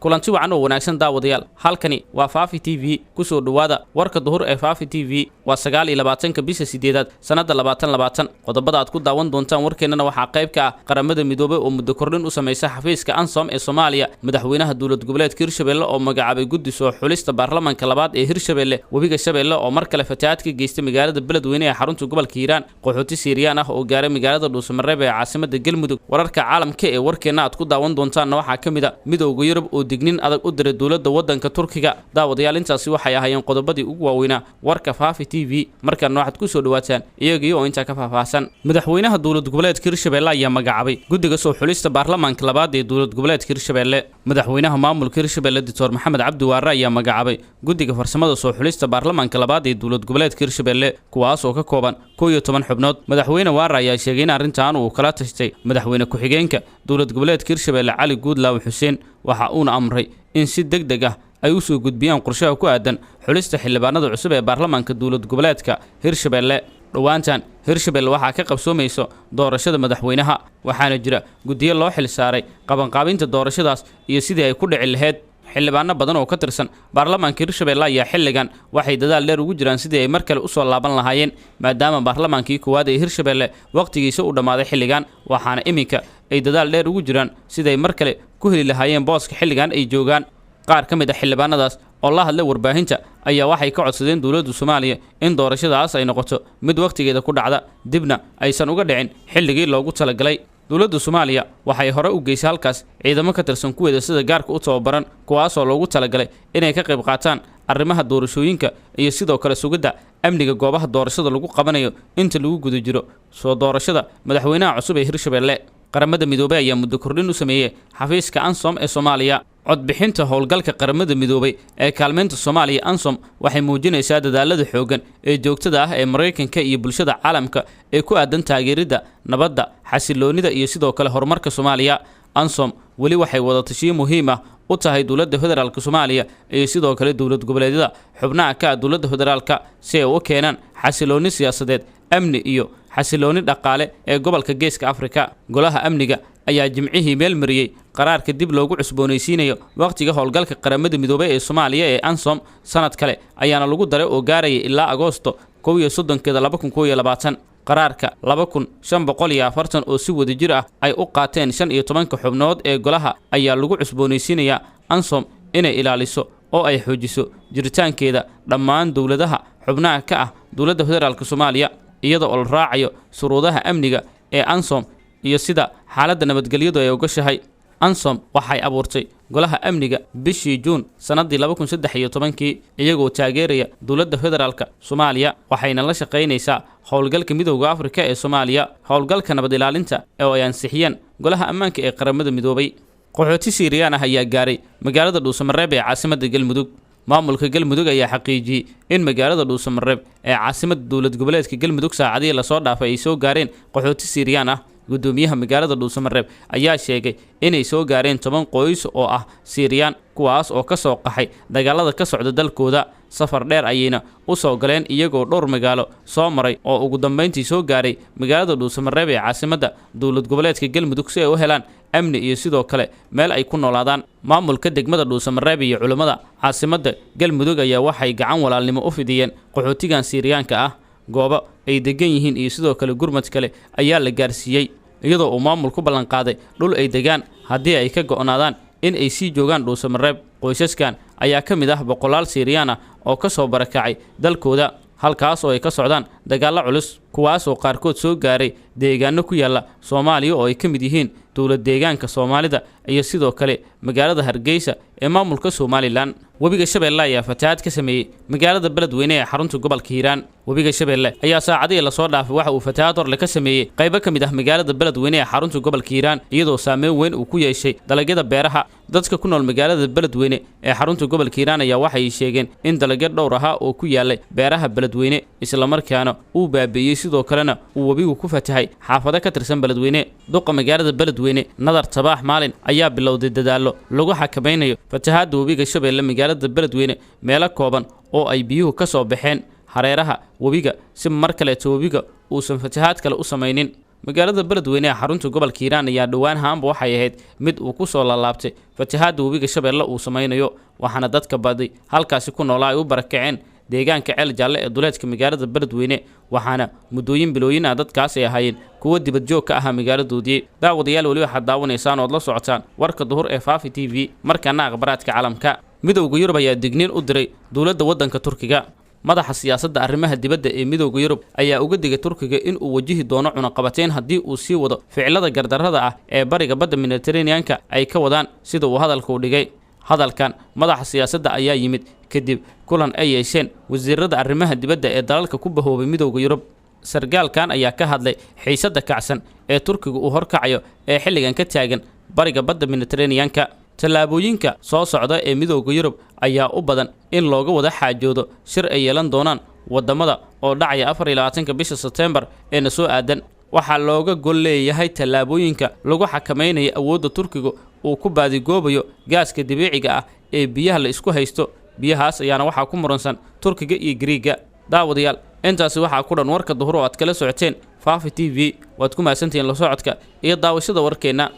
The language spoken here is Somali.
kulanti wacan oo wanaagsan daawadayaal halkani waa Faafi TV kusoo dhawaada warka duhur ee Faafi TV waa 29 bisha 8 sanada 2020 qodobada aad ku daawan doontaan warkeenana waxa qayb ka ah qaramada midoobay oo muddo kordhin u sameeyay xafiiska ANSOM ee Soomaaliya madaxweynaha dawlad goboleedka Hirshabelle oo magacaabay guddi soo xulista baarlamaanka labaad ee Hirshabelle wabiga Shabeelle oo mar kale fatahaad ka geystay magaalada Beledweyne ee xarunta gobolka Hiiraan qaxooti Siiriyaan ah oo gaaray magaalada Dhuusamareeb ee caasimadda Galmudug wararka caalamka ee warkeena aad ku daawan doontaan waxa kamid ah midowga Yurub oo dignin adag u diray dawladda wadanka Turkiga daawadayaal intaasi waxay ahaayeen qodobadii ugu waaweynaa warka Faafi TV markana waxaad ku soo dhawaataan iyagii oo inta ka faahfaahsan madaxweynaha dawlad goboleedka Hirshabelle ayaa magacaabay guddiga soo xulista baarlamaanka labaad ee dawlad goboleedka Hirshabelle madaxweynaha maamulka Hirshabelle Dr. Maxamed Cabdi Waare ayaa magacaabay guddiga farsamada soo xulista baarlamaanka labaad ee dawlad goboleedka Hirshabelle kuwaas oo ka kooban 11 xubnood madaxweyne Waare ayaa sheegay in arrintan uu kala tashtay madaxweyne ku-xigeenka dawlad goboleedka Hirshabelle Cali Guudlaaw Xuseen waxa uu amray in si degdeg ah ay u soo gudbiyaan qorshaha ku aadan xulista xildhibaanada cusub ee baarlamaanka dawlad goboleedka Hirshabelle dhawaantan Hirshabelle waxa ka qabsoomayso doorashada madaxweynaha waxaana jira guddiyo loo xil saaray qabanqaabinta doorashadaas iyo sidii ay ku dhici lahayd xildhibaano badan oo ka tirsan baarlamaanka Hirshabelle ayaa xilligan waxay dadaal dheer ugu jiraan sidii ay mar kale u soo laaban lahaayeen maadaama baarlamaankii koowaad ee Hirshabelle waqtigiisa u dhamaaday xilligan waxaana iminka ay dadaal dheer ugu jiraan sidii ay mar kale ku heli lahaayeen booska xilligan ay joogaan qaar ka mid ah xildhibaanadaas oo la hadlay warbaahinta ayaa waxay ka codsadeen dawladda Soomaaliya in doorashadaas ay noqoto mid waqtigeeda ku dhacda dibna aysan uga dhicin xilligii loogu talagalay dawladda Soomaaliya waxay hore u geysay halkaas ciidamo ka tirsan kuweeda sida gaarka u tababaran kuwaas oo loogu talagalay inay ka qayb qaataan arrimaha doorashooyinka iyo sidoo kale sugidda amniga goobaha doorashada lagu qabanayo inta lagu guda jiro soo doorashada madaxweynaha cusub ee Hirshabelle qaramada midoobay ayaa muddo kordhin u sameeyay xafiiska ANSOM ee Soomaaliya codbixinta howlgalka qaramada midoobay ee kaalmeynta Soomaaliya ANSOM waxay muujinaysaa dadaalada xoogan ee joogtada ah ee Mareykanka iyo bulshada caalamka ee ku aadan taageerida nabadda xasiloonida iyo sidoo kale horumarka Soomaaliya ANSOM wali waxay wada tashiyo muhiim ah u tahay dawladda federaalka Soomaaliya iyo sidoo kale dawlad goboleedyada xubnaha ka dawladda federaalka si ay u keenaan xasilooni siyaasadeed amni iyo xasilooni dhaqaale ee gobolka Geeska Afrika golaha amniga ayaa jimcihii meel mariyay qaraarka dib loogu cusboonaysiinayo waqtiga howlgalka qaramada midoobay ee Soomaaliya ee ANSOM sanad kale ayaana lagu daray oo gaarayay ilaa Agoosto 2020 qaraarka 2540 oo si wada jir ah ay u qaateen 15 xubnood ee golaha ayaa lagu cusboonaysiinayaa ANSOM inay ilaaliso oo ay xoojiso jiritaankeeda dhammaan dawladaha xubnaha ka ah dawladda federaalka Soomaaliya iyadoo la raacayo shuruudaha amniga ee ANSOM iyo sida xaaladda nabadgelyadu ay uga shahay ANSOM waxay abuurtay golaha amniga bishii Juun sanadii 2013 iyagoo taageeraya dawladda federaalka Soomaaliya waxayna la shaqeynaysaa howlgalka midowga Afrika ee Soomaaliya howlgalka nabad ilaalinta ee ay ansixiyeen golaha ammaanka ee qaramada midoobay qaxooti Siiriyaan ah ayaa gaaray magaalada Dhuusamareeb ee caasimadda Galmudug maamulka Galmudug ayaa xaqiijiyay in magaalada Dhuusamareeb ee caasimadda dawlad goboleedka Galmudug saacadii la soo dhaafay ay soo gaareen qaxooti Siiriyaan ah gudoomiyaha magaalada Dhuusamareeb ayaa sheegay inay soo gaareen 10 qoys oo ah Siiriyaan kuwaas oo ka soo qaxay dagaalada ka socda dalkooda safar dheer ayayna u soo galeen iyagoo dhowr magaalo soo maray oo ugu dambeyntii soo gaaray magaalada Dhuusamareeb ee caasimadda dawlad goboleedka Galmudug si ay u helaan amni iyo sidoo kale meel ay ku noolaadaan maamulka degmada Dhuusamareeb iyo culimada caasimadda Galmudug ayaa waxay gacan walaalnimo u fidiyeen qaxootigan Siiriyaanka ah goobo ay degan yihiin iyo sidoo kale gurmad kale ayaa la gaarsiiyay iyadoo uu maamulku ballan qaaday dhul ay degaan haddii ay ka go'naadaan in ay sii joogaan Dhuusamareeb qoysaskan ayaa ka mid ah boqolaal Siiriyaan ah oo ka soo barakacay dalkooda halkaas oo ay ka socdaan dagaalo culus kuwaas oo qaarkood soo gaaray deegaano ku yaala Soomaaliya oo ay ka mid yihiin dawlad deegaanka Soomaalida iyo sidoo kale magaalada Hargeysa ee maamulka Somaliland wabiga Shabeelle ayaa fatahaad ka sameeyay magaalada Beledweyne ee xarunta gobolka Hiiraan wabiga Shabeelle ayaa saacadii la soo dhaafay waxa uu fatahaad hor ka sameeyay qaybo ka mid ah magaalada Beledweyne ee xarunta gobolka Hiiraan iyadoo saameyn weyn uu ku yeeshay dalagyada beeraha dadka ku nool magaalada Beledweyne ee xarunta gobolka Hiiraan ayaa waxay sheegeen in dalagyo dhowr ah oo ku yaalay beeraha Beledweyne isla markaana uu baabi'iyay sidoo kalena uu wabigu ku fatahay xaafado ka tirsan Beledweyne duqa magaalada Beledweyne Nadar Sabaax Maalin ayaa bilowday dadaalo lagu xakamaynayo fatahaadda wabiga Shabeelle magaalada Beledweyne meelo kooban oo ay biyuhu ka soo baxeen hareeraha wabiga si mar kale wabiga uusan fatahaad kale u sameeynin magaalada beledweyne ee xarunta gobolka hiiraan ayaa dhowaan haanba waxay ahayd mid uu ku soo laalaabtay fatahaadda webiga shabeelle uu samaynayo waxaana dadka badi halkaasi ku noolaa ay u barakaceen deegaanka ceel jaalle ee duleedka magaalada beledweyne waxaana muddooyin bilooyin ah dadkaas ay ahaayeen kuwo dibadjoog ka ahaa magaaladoodii daawadayaal weli waxaad daawanaysaan ood la socotaan warka duhur ee faafi t v markaana akhbaraadka caalamka midowda yurub ayaa digniin u diray dowladda waddanka turkiga madaxa siyaasadda arrimaha dibadda ee midowda yurub ayaa uga digay turkiga in uu wajihi doono cunaqabateyn haddii uu sii wado ficilada gardarrada ah ee bariga badda mediteraneanka ay ka wadaan sida uu hadalka u dhigay hadalkan madaxa siyaasadda ayaa yimid kadib kulan ay yeesheen wasiirada arrimaha dibadda ee dalalka ku bahoobay midowda yurub sargaalkan ayaa ka hadlay xiisadda kacsan ee turkiga uu horkacayo ee xilligan ka taagan bariga badda mediteraneanka tallaabooyinka soo socda ee midowda yurub ayaa u badan in looga wada xaajoodo shir ay yeelan doonaan waddamada oo dhacaya 24 bisha Sebtembar ee na soo aadan waxaa looga gol leeyahay tallaabooyinka lagu xakameynaya awoodda turkiga uu ku baadigoobayo gaaska dabiiciga ah ee biyaha la isku haysto biyahaas ayaana waxaa ku muransan turkiga iyo Greega daawadayaal intaasi waxaa ku dhan warka duhur oo aad kala socoteen Faafi TV waad ku mahadsantihiin la socodka iyo daawashada warkeena